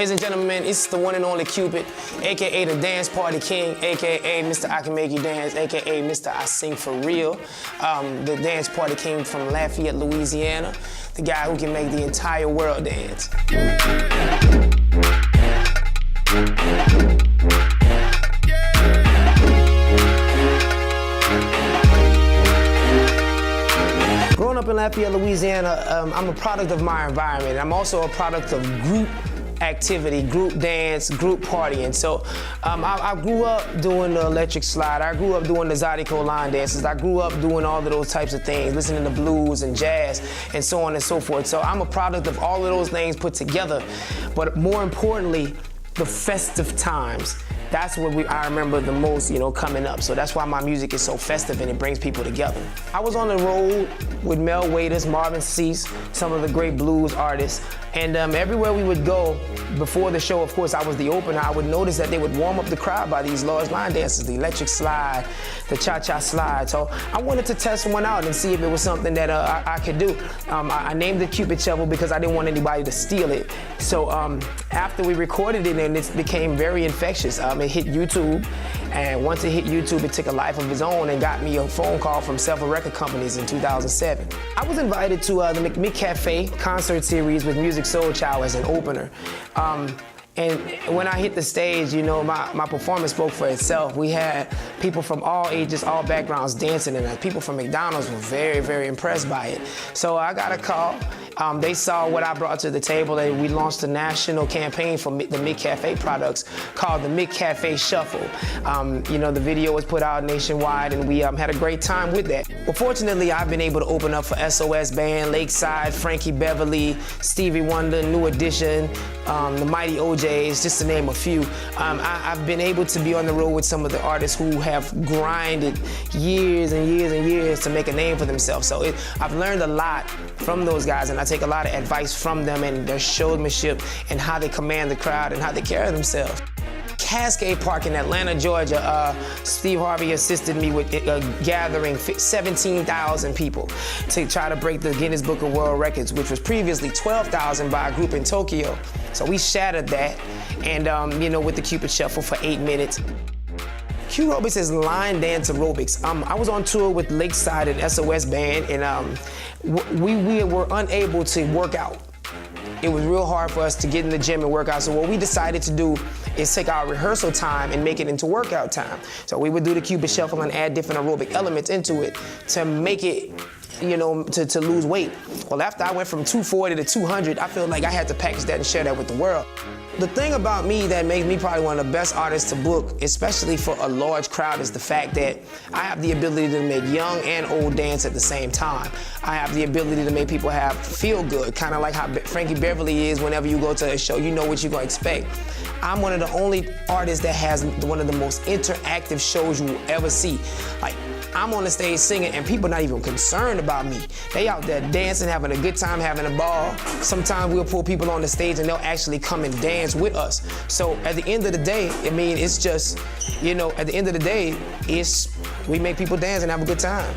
Ladies and gentlemen, it's the one and only Cupid, aka the Dance Party King, aka Mr. I Can Make You Dance, aka Mr. I Sing For Real. The Dance Party King from Lafayette, Louisiana. The guy who can make the entire world dance. Growing up in Lafayette, Louisiana, I'm a product of my environment. I'm also a product of group activity, group dance, group partying. So I grew up doing the electric slide. I grew up doing the Zydeco line dances. I grew up doing all of those types of things, listening to blues and jazz and so on and so forth. So I'm a product of all of those things put together. But more importantly, the festive times. That's what I remember the most, coming up. So that's why my music is so festive and it brings people together. I was on the road with Mel Waiters, Marvin Cease, some of the great blues artists. And everywhere we would go, before the show, of course, I was the opener, I would notice that they would warm up the crowd by these large line dances, the electric slide, the cha-cha slide. So I wanted to test one out and see if it was something that I could do. I named it Cupid Shuffle because I didn't want anybody to steal it. So after we recorded it, and it became very infectious. It hit YouTube, and once it hit YouTube, it took a life of its own and got me a phone call from several record companies in 2007. I was invited to the McCafe concert series with Music Soul Child as an opener. And when I hit the stage, my performance spoke for itself. We had people from all ages, all backgrounds dancing, and people from McDonald's were very, very impressed by it. So I got a call. They saw what I brought to the table, and we launched a national campaign for the McCafe products called the McCafe Shuffle. The video was put out nationwide, and we had a great time with that. Well, fortunately, I've been able to open up for SOS Band, Lakeside, Frankie Beverly, Stevie Wonder, New Edition, the Mighty OJs, just to name a few. I've been able to be on the road with some of the artists who have grinded years and years and years to make a name for themselves. So I've learned a lot from those guys, and I take a lot of advice from them and their showmanship and how they command the crowd and how they carry themselves. Cascade Park in Atlanta, Georgia, Steve Harvey assisted me with gathering 17,000 people to try to break the Guinness Book of World Records, which was previously 12,000 by a group in Tokyo. So we shattered that, and with the Cupid Shuffle for 8 minutes. CuRobiks is line dance aerobics. I was on tour with Lakeside and SOS Band, and we were unable to work out. It was real hard for us to get in the gym and work out. So what we decided to do is take our rehearsal time and make it into workout time. So we would do the Cupid Shuffle and add different aerobic elements into it to make it, to lose weight. Well, after I went from 240 to 200, I feel like I had to package that and share that with the world. The thing about me that makes me probably one of the best artists to book, especially for a large crowd, is the fact that I have the ability to make young and old dance at the same time. I have the ability to make people feel good, kind of like how Frankie Beverly is whenever you go to a show, you know what you're gonna expect. I'm one of the only artists that has one of the most interactive shows you will ever see. Like, I'm on the stage singing and people not even concerned about me. They out there dancing, having a good time, having a ball. Sometimes we'll pull people on the stage and they'll actually come and dance with us. So at the end of the day, it's just, at the end of the day, we make people dance and have a good time.